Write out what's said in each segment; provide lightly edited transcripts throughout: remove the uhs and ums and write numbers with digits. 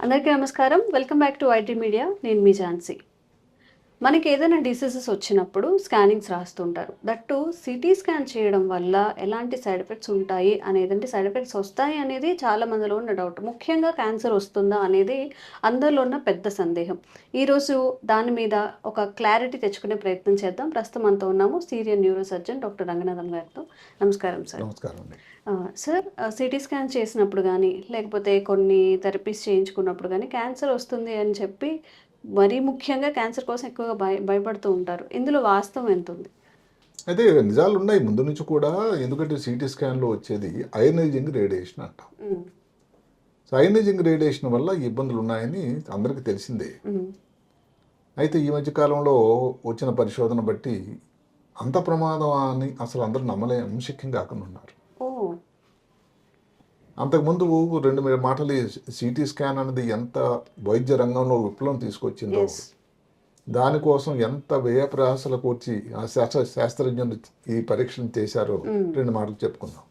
అందరికీ నమస్కారం. Welcome back to IT media. నేను మీ ఝాన్సీ. మనకి ఏదైనా డిసీజెస్ వచ్చినప్పుడు స్కానింగ్స్ రాస్తుంటారు. దట్టు సిటీ స్కాన్ చేయడం వల్ల ఎలాంటి సైడ్ ఎఫెక్ట్స్ ఉంటాయి అనేదంటే సైడ్ ఎఫెక్ట్స్ వస్తాయి అనేది చాలా మందిలో ఉన్న డౌట్. ముఖ్యంగా క్యాన్సర్ వస్తుందా అనేది అందరిలో ఉన్న పెద్ద సందేహం. ఈరోజు దాని మీద ఒక క్లారిటీ తెచ్చుకునే ప్రయత్నం చేద్దాం. ప్రస్తుతం మనతో ఉన్నాము senior neuro surgeon doctor Ranganathan గారితో. నమస్కారం సార్. నమస్కారం అండి. సార్, సిటీ స్కాన్ చేసినప్పుడు కానీ లేకపోతే కొన్ని థెరపీస్ చేయించుకున్నప్పుడు కానీ క్యాన్సర్ వస్తుంది అని చెప్పి మరీ ముఖ్యంగా క్యాన్సర్ కోసం ఎక్కువగా భయపడుతూ ఉంటారు. ఇందులో వాస్తవం ఎంత ఉంది? అయితే నిజాలు ఉన్నాయి ముందు నుంచి కూడా. ఎందుకంటే సిటీ స్కాన్లో వచ్చేది అయనైజింగ్ రేడియేషన్ అంటాం. సో అయనైజింగ్ రేడియేషన్ వల్ల ఇబ్బందులు ఉన్నాయని అందరికీ తెలిసిందే. అయితే ఈ మధ్య కాలంలో వచ్చిన పరిశోధన బట్టి అంత ప్రమాదం అని అసలు అందరూ నమ్మశక్యం కాకుండా ఉన్నారు. అంతకుముందు రెండు మాటలు సిటీ స్కాన్ అనేది ఎంత వైద్య రంగంలో విప్లవం తీసుకొచ్చిందో, దానికోసం ఎంత వ్యయ ప్రయాసాలకు వచ్చి ఆ శాస్త్రజ్ఞులు ఈ పరీక్షను చేశారో రెండు మాటలు చెప్పుకుందాం.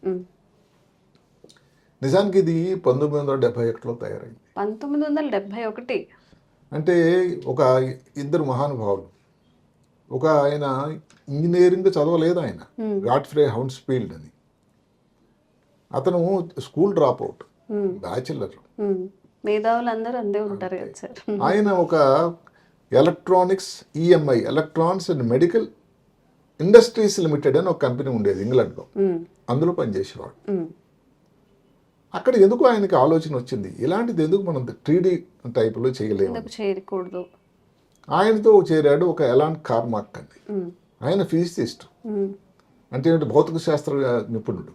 నిజానికి ఇది 1971లో తయారైంది. 1971 అంటే ఒక ఇద్దరు మహానుభావులు. ఒక ఆయన ఇంజనీరింగ్ చదవలేదు, ఆయన గాడ్ఫ్రే హౌన్స్ఫీల్డ్ అని. అతను స్కూల్ డ్రాప్ అవుట్, బ్యాచిలర్. మేధావులందరూ అందే ఉంటారు కదా సార్. ఆయన ఒక electronics EMI electronics and medical industries limited అని ఒక కంపెనీ ఉండేది ఇంగ్లాండ్లో. అందులో పనిచేసేవాడు. అక్కడ ఎందుకు ఆయనకి ఆలోచన వచ్చింది, ఇలాంటిది ఎందుకు మనం 3D టైప్లో చేయలేము. ఆయనతో చేరాడు ఒక ఎలాన్ కార్మాక్ అని. ఆయన ఫిజిసిస్ట్, అంటే భౌతిక శాస్త్ర నిపుణుడు.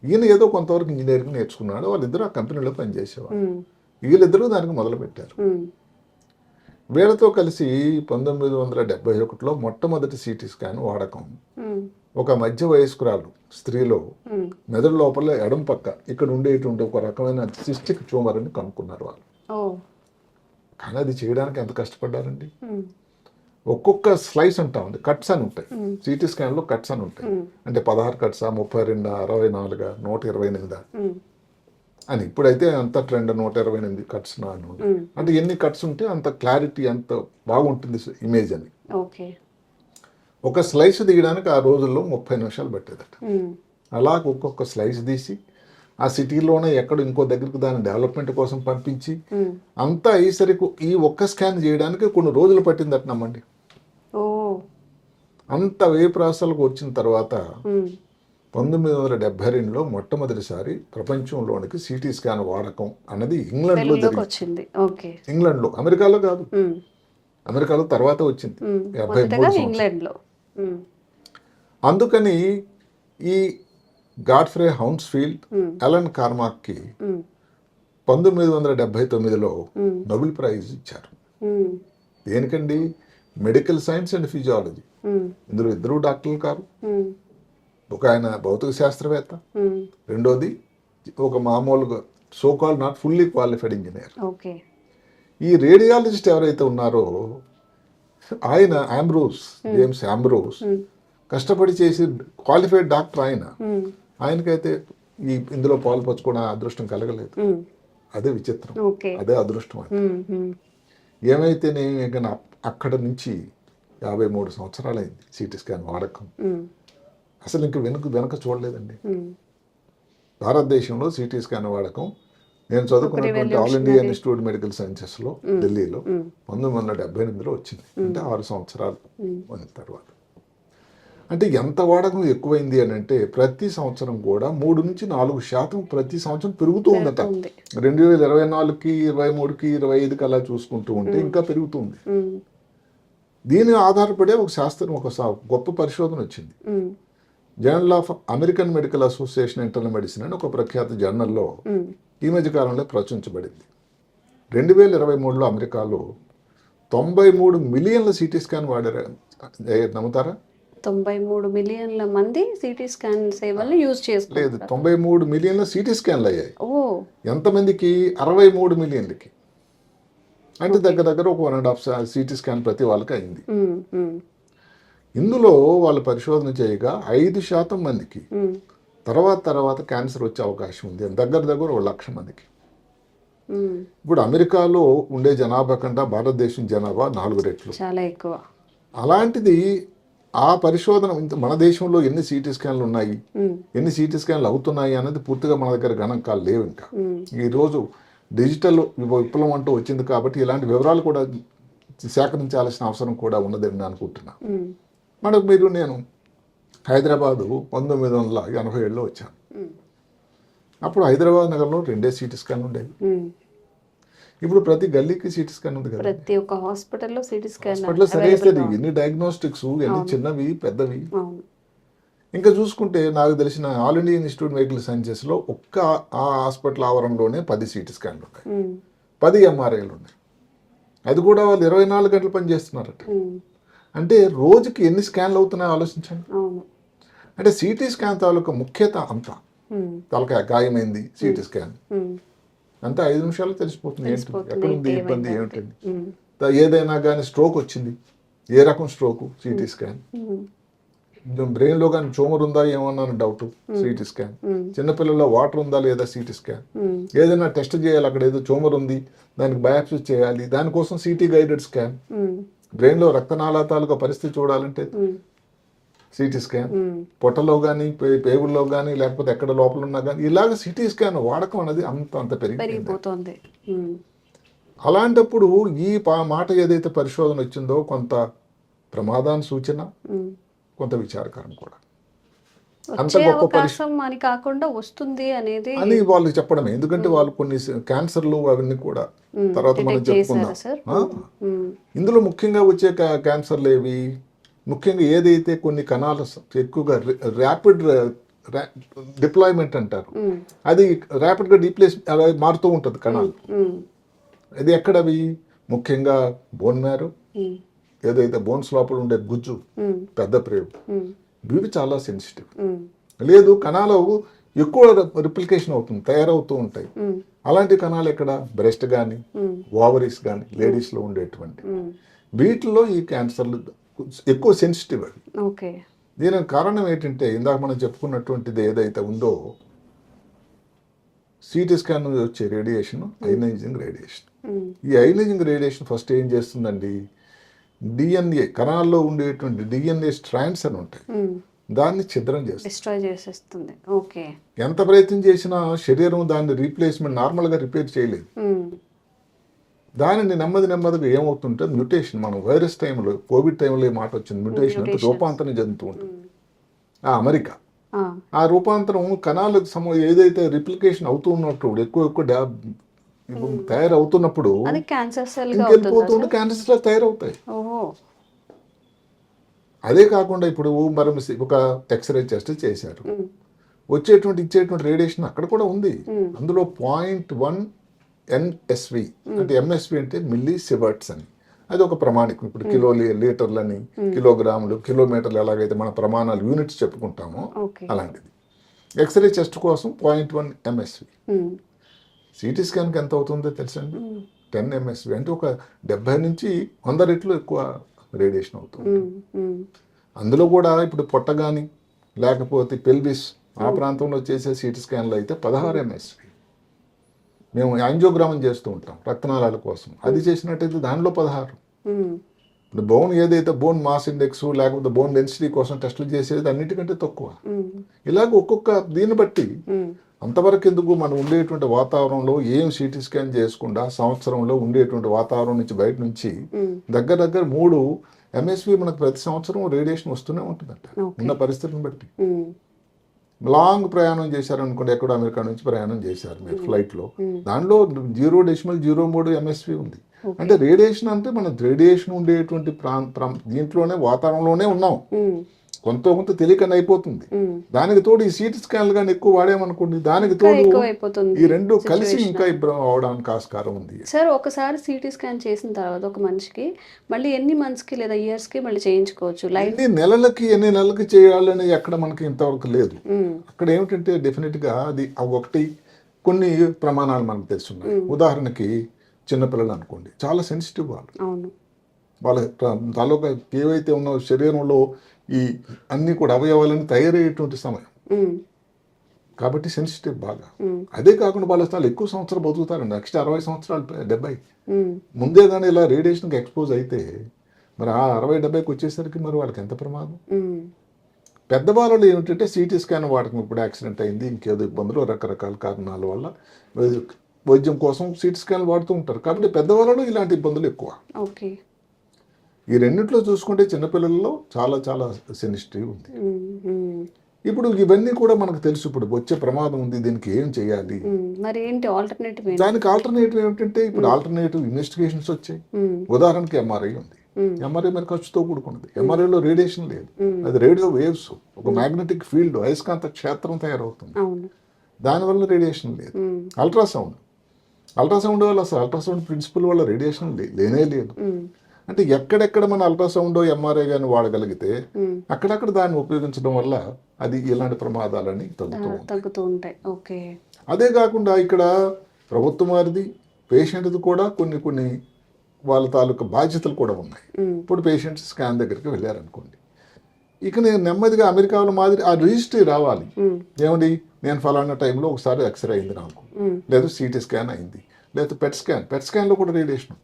ఈయన ఏదో కొంతవరకు ఇంజనీరింగ్ నేర్చుకున్నాడు. వాళ్ళిద్దరూ ఆ కంపెనీలో పనిచేసేవారు. వీళ్ళిద్దరూ దానికి మొదలుపెట్టారు. వీళ్ళతో కలిసి 1971లో మొట్టమొదటి సిటీ స్కాన్ వాడకం ఒక మధ్య వయస్కురాలు స్త్రీలో మెదడు లోపల ఎడం పక్క ఇక్కడ ఉండేటువంటి ఒక రకమైన సిస్టిక్ ట్యూమర్ అని కనుక్కున్నారు వాళ్ళు. కానీ అది చేయడానికి ఎంత కష్టపడ్డారండి. ఒక్కొక్క స్లైస్ ఉంటా ఉంది, కట్స్ అని ఉంటాయి సిటీ స్కాన్లో. కట్స్ అని ఉంటాయి అంటే 16 కట్సా, 32, 64, 128 అని. ఇప్పుడైతే అంత ట్రెండ్ 128 కట్స్ అంటే ఎన్ని కట్స్ ఉంటే అంత క్లారిటీ, అంత బాగుంటుంది ఇమేజ్ అని. ఒక స్లైస్ తీయడానికి ఆ రోజుల్లో 30 నిమిషాలు పట్టేదట. అలా ఒక్కొక్క స్లైస్ తీసి ఆ సిటీలోనే ఎక్కడ ఇంకో దగ్గరికి దాని డెవలప్మెంట్ కోసం పంపించి అంతా అయ్యేసరికి ఈ ఒక్క స్కాన్ చేయడానికి కొన్ని రోజులు పట్టిందట. నమ్మండి. అంత వ్యయ ప్రాసలకు వచ్చిన తర్వాత 1972లో మొట్టమొదటిసారి ప్రపంచంలోనికి సిటీ స్కాన్ వాడకం అన్నది ఇంగ్లాండ్లో జరిగింది. ఇంగ్లాండ్లో, అమెరికాలో కాదు. అమెరికాలో తర్వాత వచ్చింది 73 అందుకని ఈ గాడ్ఫ్రే హౌన్స్ఫీల్డ్, ఎలన్ కార్మాక్కి 1979లో నోబెల్ ప్రైజ్ ఇచ్చారు. దేనికండి? Medical science and physiology. ఇందులో ఇద్దరు డాక్టర్లు కాదు. ఒక ఆయన భౌతిక శాస్త్రవేత్త, రెండోది ఒక మామూలుగా so-called not fully qualified engineer. ఈ రేడియాలజిస్ట్ ఎవరైతే ఉన్నారో ఆయన జేమ్స్ ఆంబ్రోస్ కష్టపడి చేసి క్వాలిఫైడ్ డాక్టర్. ఆయనకైతే ఇందులో పాల్పంచుకోవడం అదృష్టం కలగలేదు. అదే విచిత్రం, అదే అదృష్టం. ఏమైతే నేను అక్కడ నుంచి 53 సంవత్సరాలైంది సిటీ స్కాన్ వాడకం. అసలు ఇంక వెనక చూడలేదండి భారతదేశంలో సిటీ స్కాన్ వాడకం. నేను చదువుకున్నటువంటి ఆల్ ఇండియా ఇన్స్టిట్యూట్ మెడికల్ సైన్సెస్లో ఢిల్లీలో 1978లో వచ్చింది. అంటే 6 సంవత్సరాలు తర్వాత. అంటే ఎంత వాడకం ఎక్కువైంది అని అంటే ప్రతి సంవత్సరం కూడా 3 నుంచి 4% ప్రతి సంవత్సరం పెరుగుతూ ఉందట. 2024కి 23కి 25కి అలా చూసుకుంటూ ఉంటే ఇంకా పెరుగుతుంది. దీని ఆధారపడే ఒక గొప్ప పరిశోధన వచ్చింది. Journal of American medical association internal medicine అని ఒక ప్రఖ్యాత జర్నల్లో ఈ మధ్య కాలంలో ప్రచురించబడింది. 2023లో అమెరికాలో 93 మిలియన్ల సిటీ స్కాన్ వాడారు. నమ్ముతారా? 93 మిలియన్ల మంది సిటీ స్కాన్ సేవలను యూజ్ చేస్తారు. లేదు, 93 మిలియన్ల సిటీ స్కాన్లు అయ్యాయి. ఎంతమందికి? 63 మిలియన్లకి. అంటే దగ్గర ఒక 1.5 సిటీ స్కాన్ ప్రతి వాళ్ళకి అయింది. ఇందులో వాళ్ళు పరిశోధన చేయగా 5% మందికి తర్వాత క్యాన్సర్ వచ్చే అవకాశం ఉంది. దగ్గర 1 లక్ష మందికి. ఇప్పుడు అమెరికాలో ఉండే జనాభా కంటే భారతదేశం జనాభా 4 రెట్లు. చాలా ఎక్కువ. అలాంటిది ఆ పరిశోధన మన దేశంలో ఎన్ని సిటీ స్కాన్లు ఉన్నాయి, ఎన్ని సిటీ స్కాన్లు అవుతున్నాయి అనేది పూర్తిగా మన దగ్గర గణాంకాలు లేవు. ఇంకా ఈరోజు డిజిటల్ విప్లవం అంటూ వచ్చింది కాబట్టి ఇలాంటి వివరాలు కూడా సేకరించాల్సిన అవసరం కూడా ఉన్నదని నేను అనుకుంటున్నా. మనకు నేను హైదరాబాదు 1987లో వచ్చాను. అప్పుడు హైదరాబాద్ నగరంలో 2 సిటీ స్కాన్లు ఉండేవి. ఇప్పుడు ప్రతి గల్లీకి సిటీ స్కాన్ ఉంది కదా, ప్రతి ఒక్క హాస్పిటల్లో సిటీ స్కాన్. హాస్పిటల్లో సరేసరి ఎన్ని డయాగ్నోస్టిక్స్, ఎన్ని చిన్నవి పెద్దవి. ఇంకా చూసుకుంటే నాకు తెలిసిన ఆల్ ఇండియా ఇన్స్టిట్యూట్ మెడికల్ సైన్సెస్లో ఒక్క ఆ హాస్పిటల్ ఆవరణలోనే 10 సిటీ స్కాన్లు ఉన్నాయి, 10 ఎంఆర్ఐలు ఉన్నాయి. అది కూడా వాళ్ళు 24 గంటలు పనిచేస్తున్నారట. అంటే రోజుకి ఎన్ని స్కాన్లు అవుతున్నాయో ఆలోచించండి. అంటే సిటీ స్కాన్ తాలూకా ముఖ్యత అంతా, తలకాయ గాయమైంది సిటీ స్కాన్ అంతా 5 నిమిషాలు తెలిసిపోతుంది. ఏంటి ఎక్కడ ఉంది ఇబ్బంది ఏమిటండి. ఏదైనా కానీ స్ట్రోక్ వచ్చింది, ఏ రకం స్ట్రోక్ సిటీ స్కాన్. బ్రెయిన్లో కానీ ట్యూమర్ ఉందా ఏమన్నా డౌట్, సిటీ స్కాన్. చిన్నపిల్లల్లో వాటర్ ఉందా లేదా, సిటీ స్కాన్. ఏదైనా టెస్ట్ చేయాలి, అక్కడ ఏదో ట్యూమర్ ఉంది దానికి బయాప్సీ చేయాలి, దానికోసం సిటీ గైడెడ్ స్కాన్. బ్రెయిన్లో రక్తనాళ తాలూకా పరిస్థితి చూడాలంటే సిటీ స్కాన్. పొట్టలో కానీ పేగుల్లో కానీ లేకపోతే ఎక్కడ లోపల ఉన్నా కానీ ఇలాగ సిటీ స్కాన్ వాడకం అనేది అంత పెరిగిపోతుంది. అలాంటప్పుడు ఈ మాట ఏదైతే పరిశోధన వచ్చిందో కొంత ప్రమాదాన్ని సూచన, కొంత విచారకరం కూడా. అంత గొప్ప పరిశ్రమ అని కాకుండా వస్తుంది అనేది అని వాళ్ళు చెప్పడమే. ఎందుకంటే వాళ్ళు కొన్ని క్యాన్సర్లు అవన్నీ కూడా తర్వాత మనం చెప్పుకుందాం. ఇందులో ముఖ్యంగా వచ్చే క్యాన్సర్లు ఏవి, ముఖ్యంగా ఏదైతే కొన్ని కణాలు ఎక్కువగా ర్యాపిడ్ డిప్లాయ్మెంట్ అంటారు, అది ర్యాపిడ్గా డీప్లేస్ అలా మారుతూ ఉంటుంది కణాలు. అది ఎక్కడవి, ముఖ్యంగా బోన్ మ్యారో, ఏదైతే బోన్స్ లోపల ఉండే గుజ్జు, పెద్ద ప్రేగు, ఇవి చాలా సెన్సిటివ్. లేదు కణాలు ఎక్కువ రిప్లికేషన్ అవుతుంది, తయారవుతూ ఉంటాయి. అలాంటి కణాలు ఎక్కడ, బ్రెస్ట్ కానీ ఓవరీస్ కానీ లేడీస్లో ఉండేటువంటి వీటిల్లో ఈ క్యాన్సర్లు ఎక్కువ సెన్సిటివ్ అవి. దీనికి కారణం ఏంటంటే ఇందాక మనం చెప్పుకున్నటువంటిది ఏదైతే ఉందో సిటీ స్కాన్ నుంచి వచ్చే రేడియేషన్, అయనైజింగ్ రేడియేషన్. ఈ అయనైజింగ్ రేడియేషన్ ఫస్ట్ ఏం చేస్తుందండి, డిఎన్ఏ కణాల్లో ఉండేటువంటి డిఎన్ఏ స్ట్రాండ్స్ అని ఉంటాయి, దాన్ని ఛిద్రం చేసేస్తుంది. ఎంత ప్రయత్నం చేసినా శరీరం దాన్ని రీప్లేస్మెంట్ నార్మల్గా రిపేర్ చేయలేదు. దానిని నెమ్మదిగా ఏమవుతుంటే మ్యూటేషన్, మనం వైరస్ టైంలో కోవిడ్ టైంలో ఈ మాట వచ్చింది, మ్యూటేషన్ అంటే రూపాంతరం చెందుతూ ఉంటుంది. అమెరికా ఆ రూపాంతరం కణాలకు ఏదైతే రిప్లికేషన్ అవుతూ ఉన్నప్పుడు ఎక్కువ తయారవుతున్నప్పుడు ఇంకెళ్ళిపోతుంటే క్యాన్సర్ సెల్ తయారవుతాయి. అదే కాకుండా ఇప్పుడు మరి ఒక ఎక్స్రే టెస్ట్ చేశారు, ఇచ్చేటువంటి రేడియేషన్ అక్కడ కూడా ఉంది. అందులో 0.1 NSV అంటే ఎంఎస్వి అంటే మిల్లీ సివర్ట్స్ అని, అది ఒక ప్రమాణికం. ఇప్పుడు కిలో లీటర్లని, కిలోగ్రాములు, కిలోమీటర్లు ఎలాగైతే మన ప్రమాణాలు యూనిట్స్ చెప్పుకుంటామో అలాంటిది. ఎక్స్రే చెస్ట్ కోసం 0.1 MSV. సిటీ స్కాన్కి ఎంత అవుతుందో తెలుసండి, 10 MSV. అంటే ఒక 70 నుంచి 100 రెట్లు ఎక్కువ రేడియేషన్ అవుతుంది. అందులో కూడా ఇప్పుడు పొట్ట కానీ లేకపోతే పెల్విస్ ఆ ప్రాంతంలో చేసే సిటీ స్కాన్లో అయితే 16 MSV. మేము యాంజియోగ్రామం చేస్తూ ఉంటాం రక్తనాళాల కోసం, అది చేసినట్టయితే దానిలో 16. ఇప్పుడు బోన్ ఏదైతే బోన్ మాస్ ఇండెక్స్ లేకపోతే బోన్ డెన్సిటీ కోసం టెస్టులు చేసేది అన్నిటికంటే తక్కువ. ఇలాగ ఒక్కొక్క దీన్ని బట్టి అంతవరకు ఎందుకు మనం ఉండేటువంటి వాతావరణంలో ఏం సిటీ స్కాన్ చేసుకుండా సంవత్సరంలో ఉండేటువంటి వాతావరణం నుంచి బయట నుంచి దగ్గర 3 MSV మనకు ప్రతి సంవత్సరం రేడియేషన్ వస్తూనే ఉంటుందంట ఉన్న పరిస్థితిని బట్టి. లాంగ్ ప్రయాణం చేశారనుకోండి, ఎక్కడో అమెరికా నుంచి ప్రయాణం చేశారు మీరు ఫ్లైట్లో, దానిలో 0.03 MSV ఉంది. అంటే రేడియేషన్ అంటే మన రేడియేషన్ ఉండేటువంటి దీంట్లోనే వాతావరణంలోనే ఉన్నాం, కొంత తెలియకనే అయిపోతుంది. దానికి తోడు ఈ సిటీ స్కాన్లు కానీ ఎక్కువ వాడామనుకోండి, దానికి తోడు ఈ రెండు కలిసి ఇంకా ఇబ్బంది అవడానికి ఆస్కారం ఉంది. సార్ ఒకసారి సిటీ స్కాన్ చేసిన తర్వాత ఒక మనిషికి మళ్ళీ ఎన్ని మంత్స్కి లేదా ఇయర్స్కి మళ్ళీ చేయించుకోవచ్చు? ఎన్ని నెలలకి చేయాలని ఎక్కడ మనకి ఇంతవరకు లేదు. అక్కడ ఏమిటంటే డెఫినెట్గా అది ఒకటి కొన్ని ప్రమాణాలు మనకు తెలుస్తున్నాయి. ఉదాహరణకి చిన్నపిల్లలు అనుకోండి, చాలా సెన్సిటివ్ వాళ్ళ తాలూకా ఏవైతే ఉన్నో శరీరంలో ఈ అన్ని కూడా అవయవాలని తయారయ్యేటువంటి సమయం, కాబట్టి సెన్సిటివ్ బాగా. అదే కాకుండా వాళ్ళు చాలా ఎక్కువ సంవత్సరాలు బతుకుతారండి, నెక్స్ట్ 60 సంవత్సరాలు 70. ముందే కానీ ఇలా రేడియేషన్కి ఎక్స్పోజ్ అయితే మరి ఆ 60-70కి వచ్చేసరికి మరి వాళ్ళకి ఎంత ప్రమాదం. పెద్దవాళ్ళు ఏమిటంటే సిటీ స్కాన్ వాడకం, ఇప్పుడు యాక్సిడెంట్ అయింది, ఇంకేదో ఇబ్బందులు, రకరకాల కారణాల వల్ల వైద్యం కోసం సిటీ స్కాన్ వాడుతూ ఉంటారు. కాబట్టి పెద్దవాళ్ళలో ఇలాంటి ఇబ్బందులు ఎక్కువ. ఓకే. ఈ రెండిట్లో చూసుకుంటే చిన్నపిల్లల్లో చాలా చాలా సెన్సిటివ్ ఉంది. ఇప్పుడు ఇవన్నీ కూడా మనకు తెలుసు, ఇప్పుడు వచ్చే ప్రమాదం ఉంది, దీనికి ఏం చేయాలి, మరి ఏంటి ఆల్టర్నేటివ్? దానికి ఆల్టర్నేటివ్ ఏమిటంటే ఇప్పుడు ఆల్టర్నేటివ్ ఇన్వెస్టిగేషన్స్ వచ్చాయి. ఉదాహరణకి ఎంఆర్ఐ ఉంది. ఎంఆర్ఐ మరి ఖర్చుతో కూడుకున్నది. ఎంఆర్ఐలో రేడియేషన్ లేదు, అది రేడియో వేవ్స్, ఒక మ్యాగ్నెటిక్ ఫీల్డ్, అయస్కాంత క్షేత్రం తయారవుతుంది, దానివల్ల రేడియేషన్ లేదు. అల్ట్రాసౌండ్ వల్ల అసలు అల్ట్రాసౌండ్ ప్రిన్సిపల్ వల్ల రేడియేషన్ లేనే లేదు. అంటే ఎక్కడెక్కడ మన అల్ట్రాసౌండ్ ఎంఆర్ఐ కానీ వాడగలిగితే అక్కడక్కడ దాన్ని ఉపయోగించడం వల్ల అది ఇలాంటి ప్రమాదాలని తగ్గుతూ ఉంటాయి. ఓకే. అదే కాకుండా ఇక్కడ ప్రభుత్వం వారిది, పేషెంట్ది కూడా కొన్ని కొన్ని వాళ్ళ తాలూకా బాధ్యతలు కూడా ఉన్నాయి. ఇప్పుడు పేషెంట్స్ స్కాన్ దగ్గరికి వెళ్ళారనుకోండి, ఇక నేను నెమ్మదిగా అమెరికాలో మాదిరి ఆ రిజిస్ట్రీ రావాలి. ఏమండి, నేను ఫలానా టైంలో ఒకసారి ఎక్స్రే అయింది నాకు, లేదా సిటీ స్కాన్ అయింది, లేదా పెట్ స్కాన్లో కూడా radiation.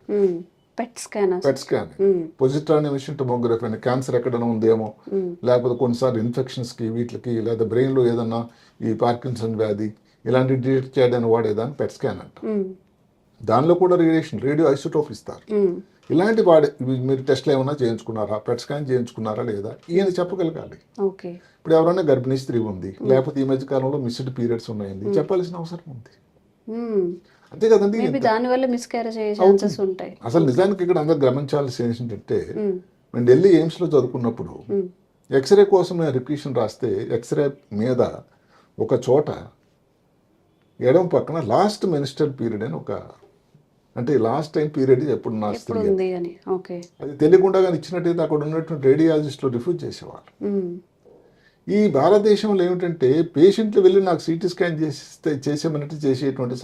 PET scan positron emission tomography అని, క్యాన్సర్ ఎక్కడైనా ఉందేమో, లేకపోతే కొన్నిసార్లు ఇన్ఫెక్షన్స్కి వీటికి, లేదా బ్రెయిన్లో ఏదన్నా ఈ పార్కిన్సన్ వ్యాధి ఇలాంటి డిటెక్ట్ చేయడానికి వాడేదాన్ని పెట్ స్కాన్ అంట. దానిలో కూడా రేడియేషన్, రేడియో ఐసోటోప్ ఇస్తారు. ఇలాంటి మీరు టెస్ట్లు ఏమైనా చేయించుకున్నారా, పెట్ స్కాన్ చేయించుకున్నారా లేదా, ఈయన చెప్పగలగాలి. ఇప్పుడు ఎవరైనా గర్భిణీ స్త్రీ ఉంది, లేకపోతే ఈ మధ్య కాలంలో మిస్డ్ పీరియడ్స్ ఉన్నాయండి, చెప్పాల్సిన అవసరం ఉంది. అంతే కదండి. అసలు నిజానికి ఇక్కడ అందరు గమనించాల్సిన ఏంటంటే, నేను ఢిల్లీ ఎయిమ్స్లో చదువుకున్నప్పుడు ఎక్స్రే కోసం నేను రిక్వెషన్ రాస్తే ఎక్స్రే మీద ఒక చోట ఎడమ పక్కన లాస్ట్ మెనిస్ట్రల్ పీరియడ్ అని ఒక, అంటే లాస్ట్ టైం పీరియడ్ ఎప్పుడు నా స్త్రీ అది తెలియకుండా కానీ ఇచ్చినట్టయితే అక్కడ ఉన్నటువంటి రేడియాలజిస్టులు రిఫ్యూజ్ చేసేవాళ్ళు. ఈ భారతదేశంలో ఏమిటంటే పేషెంట్లు వెళ్ళి నాకు సిటీ స్కాన్ చేసేమన్నట్టు చేసేటువంటి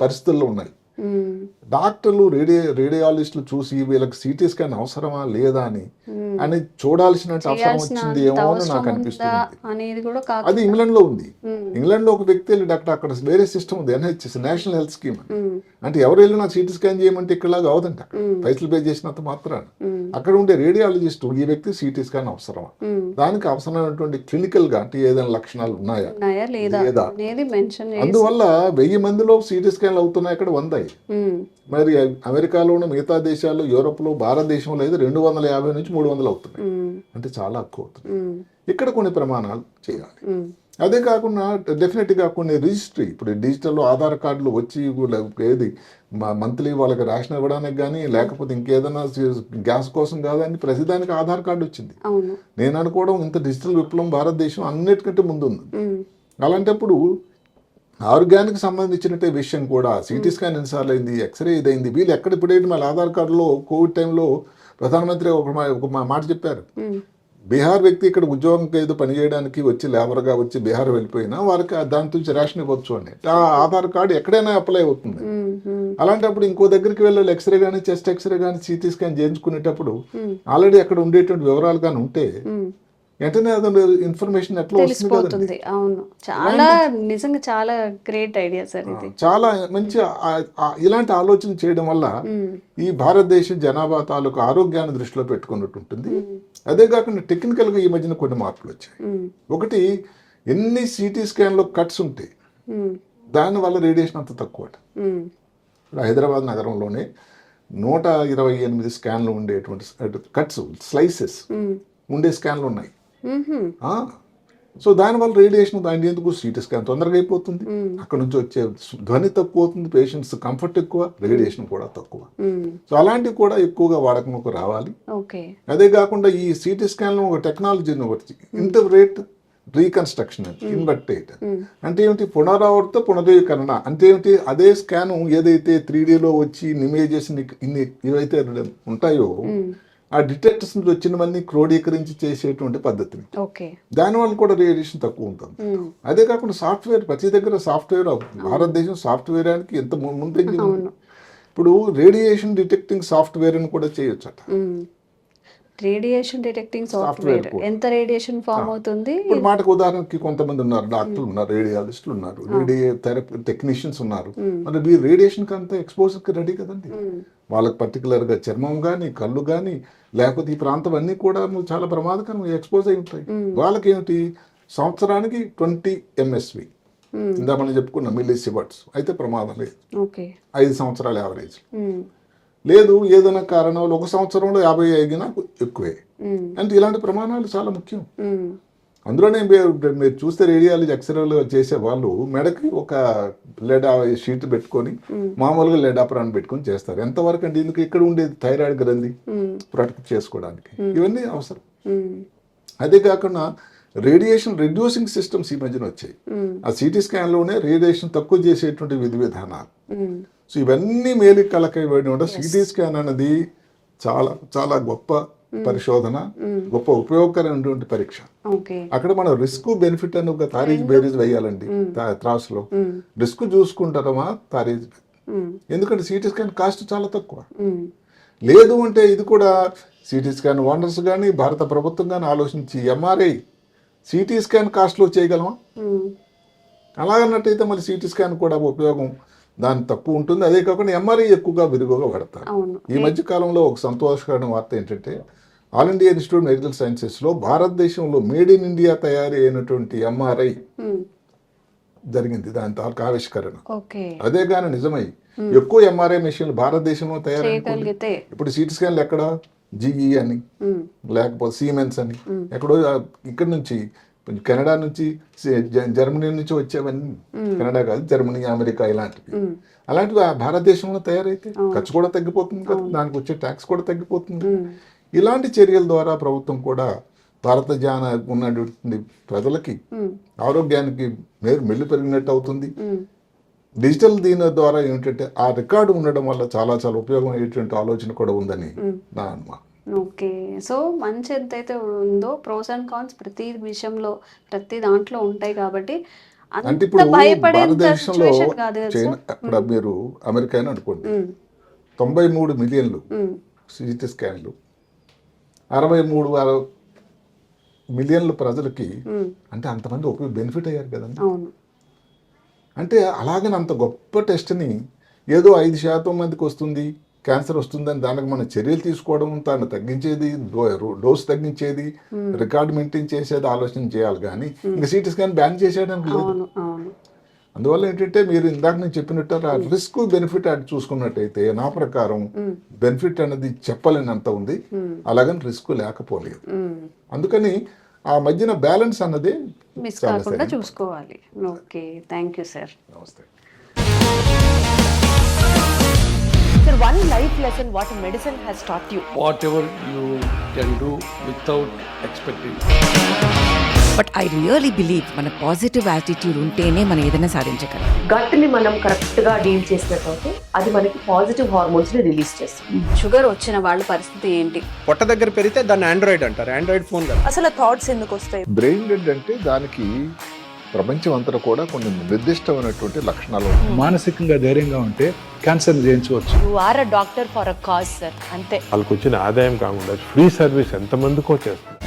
పరిస్థితుల్లో ఉన్నాయి. డాక్టర్లు రేడియాలజిస్టులు చూసి వీళ్ళకి సిటీ స్కాన్ అవసరమా లేదా అని చూడాల్సిన అవసరం వచ్చింది ఏమో అని నాకు అనిపిస్తుంది. అది ఇంగ్లాండ్ లో ఉంది. ఇంగ్లాండ్ లో ఒక వ్యక్తి వెళ్ళి డాక్టర్, అక్కడ వేరే సిస్టమ్ ఉంది, NHS నేషనల్ హెల్త్ స్కీమ్ అని. అంటే ఎవరు వెళ్ళి నాకు సిటీ స్కాన్ చేయమంటే ఇక్కడలాగా అవదంట, పైసలు పే చేసినంత మాత్రాన. అక్కడ ఉండే రేడియాలజిస్ట్ ఈ వ్యక్తి సిటీ స్కాన్ అవసరమా, దానికి అవసరమైనటువంటి క్లినికల్ గా అంటే ఏదైనా లక్షణాలు ఉన్నాయా లేదా, అందువల్ల 1000 మందిలో సిటీ స్కాన్లు అవుతున్నాయి, అక్కడ 100. మరి అమెరికాలోను, మిగతా దేశాల్లో, యూరోప్లో, భారతదేశంలో అయితే 250 నుంచి 300 అవుతున్నాయి. అంటే చాలా ఎక్కువ అవుతుంది. ఇక్కడ కొన్ని ప్రమాణాలు చేయాలి. అదే కాకుండా డెఫినెట్గా కొన్ని రిజిస్ట్రీ, ఇప్పుడు డిజిటల్లో ఆధార్ కార్డులు వచ్చి ఏది మంత్లీ వాళ్ళకి రేషన్ ఇవ్వడానికి కానీ, లేకపోతే ఇంకేదైనా గ్యాస్ కోసం కాదని ప్రతిదానికి ఆధార్ కార్డు వచ్చింది. నేను అనుకోవడం ఇంత డిజిటల్ విప్లవం భారతదేశం అన్నిటికంటే ముందుంది. అలాంటప్పుడు ఆరోగ్యానికి సంబంధించినట్టే విషయం కూడా సిటీ స్కాన్ ఎన్నిసార్లు అయింది, ఎక్స్రే ఇదైంది, వీళ్ళు ఎక్కడ ఇప్పుడైతే మళ్ళీ ఆధార్ కార్డులో కోవిడ్ టైంలో ప్రధానమంత్రి ఒక మాట చెప్పారు. బీహార్ వ్యక్తి ఇక్కడ ఉద్యోగంకి ఏదో పనిచేయడానికి వచ్చి లేబర్గా వచ్చి బీహార్ వెళ్ళిపోయినా వారికి దాని నుంచి రేషన్ ఇవ్వచ్చు అని. ఆ ఆధార్ కార్డు ఎక్కడైనా అప్లై అవుతుంది. అలాంటప్పుడు ఇంకో దగ్గరికి వెళ్ళాలి, ఎక్స్రే కానీ, చెస్ట్ ఎక్స్రే కానీ, సిటీ స్కాన్ చేయించుకునేటప్పుడు ఆల్రెడీ అక్కడ ఉండేటువంటి వివరాలు కానీ ఉంటే వెంటనే ఇన్ఫర్మేషన్ ఎట్లా వస్తుంది. అవును, చాలా నిజంగా చాలా గ్రేట్ ఐడియా సార్ ఇది. చాలా మంచి ఇలాంటి ఆలోచన చేయడం వల్ల ఈ భారతదేశ జనాభా తాలూకు ఆరోగ్యాన్ని దృష్టిలో పెట్టుకున్నట్టు ఉంటుంది. అదే కాకుండా టెక్నికల్ గా ఈ మధ్యన కొన్ని మార్పులు వచ్చాయి. ఒకటి, ఎన్ని సిటీ స్కాన్ లో కట్స్ ఉంటాయి, దాని వల్ల రేడియేషన్ అంత తక్కువ. హైదరాబాద్ నగరంలోనే 128 స్కాన్లు ఉండేటువంటి కట్స్, స్లైసెస్ ఉండే స్కాన్లు ఉన్నాయి. సో దానివల్ల రేడియేషన్, దాని ఎందుకు సిటీ స్కాన్ తొందరగా అయిపోతుంది, అక్కడ నుంచి వచ్చే ధ్వని తక్కువ అవుతుంది, పేషెంట్స్ కంఫర్ట్ ఎక్కువ, రేడియేషన్ కూడా తక్కువ. సో అలాంటివి కూడా ఎక్కువగా వాడకంలోకి రావాలి. అదే కాకుండా ఈ సిటీ స్కాన్ లో ఒక టెక్నాలజీని ఒకటి, ఇంటర్గ్రేట్ రీకన్స్ట్రక్షన్, ఇన్వర్టేట్ అంటే ఏమిటి, పునరీకరణ అంటే ఏమిటి, అదే స్కాన్ ఏదైతే 3Dలో వచ్చి ఇమేజెస్ ఇన్ని ఇవైతే ఉంటాయో ఆ డిటెక్టర్స్ నుంచి వచ్చినవన్నీ క్రోడీకరించి చేసేటువంటి పద్ధతిని, దానివల్ల కూడా రేడియేషన్ తక్కువ ఉంటుంది. అదే కాకుండా సాఫ్ట్వేర్, ప్రతి దగ్గర సాఫ్ట్వేర్, భారతదేశం సాఫ్ట్వేర్ అని ఎంత ముందు, ఇప్పుడు రేడియేషన్ డిటెక్టింగ్ సాఫ్ట్వేర్ అని కూడా చేయొచ్చట. రేడియేషన్ డిటెక్టింగ్ Software సాఫ్ట్వేర్ కూడా. ఎంత రేడియేషన్ ఫామ్ అవుతుంది? ఇప్పుడు మాటకు ఉదాహరణకి కొంతమంది ఉన్నారు, డాక్టర్లు ఉన్నారు, రేడియాలజిస్టులు ఉన్నారు, థెరపీ టెక్నీషియన్స్ ఉన్నారు. మరి మీరు రేడియేషన్కి అంతా ఎక్స్పోజర్కి రెడీ కదండి. వాళ్ళకి పర్టికులర్గా చర్మం కానీ కళ్ళు కానీ లేకపోతే ఈ ప్రాంతం అన్నీ కూడా చాలా ప్రమాదకరం ఎక్స్పోజ్ అయి ఉంటాయి. వాళ్ళకి ఏమిటి సంవత్సరానికి 20 MSV ఇందా మనం చెప్పుకున్నాం మిల్లీ సివర్ట్స్ అయితే ప్రమాదం లేదు. ఓకే. 5 సంవత్సరాల యావరేజ్ లేదు, ఏదైనా కారణాలు 1 సంవత్సరంలో 50 అయినా ఎక్కువే. అంటే ఇలాంటి ప్రమాణాలు చాలా ముఖ్యం. అందులోనే మీరు చూస్తే రేడియాలజీ ఎక్స్రేలు చేసే వాళ్ళు మెడకి ఒక లెడ్ షీట్ పెట్టుకొని మామూలుగా లెడ్ అప్రాన్ పెట్టుకొని చేస్తారు. ఎంతవరకు అంటే ఇందుకు ఇక్కడ ఉండేది థైరాయిడ్ గ్రంథి ప్రొటెక్ట్ చేసుకోవడానికి ఇవన్నీ అవసరం. అదే కాకుండా రేడియేషన్ రెడ్యూసింగ్ సిస్టమ్స్ ఈ మధ్యన వచ్చాయి. ఆ సిటీ స్కాన్లోనే రేడియేషన్ తక్కువ చేసేటువంటి విధి విధానాలు. సో ఇవన్నీ మేలు కలకైబడి ఉంటే సిటీ స్కాన్ అనేది చాలా చాలా గొప్ప పరిశోధన, గొప్ప ఉపయోగకరమైనటువంటి పరీక్ష. అక్కడ మనం రిస్క్ బెనిఫిట్ అని ఒక తారీజ్ బేరీజ్ వేయాలండి త్రాసులో. రిస్క్ చూసుకుంటారమా తారీజ్, ఎందుకంటే సిటీ స్కాన్ కాస్ట్ చాలా తక్కువ. లేదు అంటే ఇది కూడా సిటీ స్కాన్ ఓనర్స్ కానీ భారత ప్రభుత్వం కానీ ఆలోచించి ఎంఆర్ఐ సిటీ స్కాన్ కాస్ట్లో చేయగలమా? అలాగన్నట్టయితే మరి సిటీ స్కాన్ కూడా ఉపయోగం దాని తక్కువ ఉంటుంది. అదే కాకుండా ఎంఆర్ఐ ఎక్కువగా విరుగుగా వాడతారు. ఈ మధ్య కాలంలో ఒక సంతోషకరమైన వార్త ఏంటంటే ఆల్ ఇండియా ఇన్స్టిట్యూట్ మెడికల్ సైన్సెస్లో భారతదేశంలో మేడ్ ఇన్ ఇండియా తయారీ అయినటువంటి ఎంఆర్ఐ జరిగింది. దాని తాలూకు ఆవిష్కరణ. అదే కానీ నిజమై ఎక్కువ ఎంఆర్ఐ మెషిన్లు భారతదేశంలో తయారైతే ఇప్పుడు సిటీ స్కాన్లు ఎక్కడ GE అని లేకపోతే సీమెన్స్ అని ఎక్కడో ఇక్కడ నుంచి కెనడా నుంచి జర్మనీ నుంచి వచ్చేవన్నీ, కెనడా కాదు జర్మనీ అమెరికా అలాంటివి భారతదేశంలో తయారైతే ఖర్చు కూడా తగ్గిపోతుంది కదా, దానికి వచ్చే ట్యాక్స్ కూడా తగ్గిపోతుంది. ఇలాంటి చర్యల ద్వారా ప్రభుత్వం కూడా భారత జాన ఉన్నటువంటి ప్రజలకి ఆరోగ్యానికి మెల్లు పెరిగినట్టు అవుతుంది. డిజిటల్ దీని ద్వారా ఏంటంటే ఆ రికార్డు ఉండడం వల్ల చాలా చాలా ఉపయోగం అయ్యేటువంటి ఆలోచన కూడా ఉందని నా అనుమానం. ఓకే. సో మంచి ఎంతైతే ఉందో ప్రోస్ అండ్ కాన్స్ ప్రతి విషయంలో ప్రతి దాంట్లో ఉంటాయి కాబట్టి అంటే ఇప్పుడు భారతదేశంలో చైనా అక్కడ మీరు అమెరికా అని అనుకోండి, 93 మిలియన్లు సిటీ స్కాన్లు, 63 మిలియన్ల ప్రజలకి అంటే అంతమంది బెనిఫిట్ అయ్యారు కదండి. అంటే అలాగని అంత గొప్ప టెస్ట్ని ఏదో 5% మందికి వస్తుంది క్యాన్సర్ వస్తుందని దానికి మనం చర్యలు తీసుకోవడం, దాన్ని తగ్గించేది, డోస్ తగ్గించేది, రికార్డు మెయింటైన్ చేసేది ఆలోచన చేయాలి. కానీ ఇంకా సిటీ స్కాన్ బ్యాన్ చేసేయడానికి లేదు. అందువల్ల ఏంటంటే మీరు ఇందాక నేను చెప్పినట్టు ఆ రిస్క్ బెనిఫిట్ అది చూసుకున్నట్టయితే నా ప్రకారం బెనిఫిట్ అనేది చెప్పలేనంత ఉంది, అలాగని రిస్క్ లేకపోలేదు. అందుకని ఆ మధ్యన బ్యాలెన్స్ అన్నది మిస్ కాకుండా చూసుకోవాలి. Okay, thank you sir. నమస్తే. Sir, one life lesson what medicine has taught you. Whatever you can do without expecting. But I really believe మన పాజిటివ్ యాటిట్యూడ్ ఉంటేనే మనం ఏదైనా సాధించగలం. గట్ ని మనం కరెక్ట్ గా డీల్ చేసినట్లయితే అది మనకి పాజిటివ్ హార్మోన్స్ ని రిలీజ్ చేస్తుంది. షుగర్ వచ్చిన వాళ్ళ పరిస్థితి ఏంటి? పొట్ట దగ్గర పెరిగితే దాన్ని ఆండ్రాయిడ్ అంటారు, ఆండ్రాయిడ్ ఫోన్ కదా. అసలు థాట్స్ ఎందుకు వస్తాయి? బ్రెయిన్ డెడ్ అంటే దానికి ప్రపంచం అంతా కూడా కొన్ని నిర్దిష్టమైనటువంటి లక్షణాలు ఉన్నాయి. మానసికంగా ధైర్యంగా ఉంటే క్యాన్సర్ జయించవచ్చు. You are a doctor for a cause sir, అంతే. వాళ్ళకి వచ్చిన ఆదాయం కాకుండా ఫ్రీ సర్వీస్ ఎంతమందికో చేస్తుంది.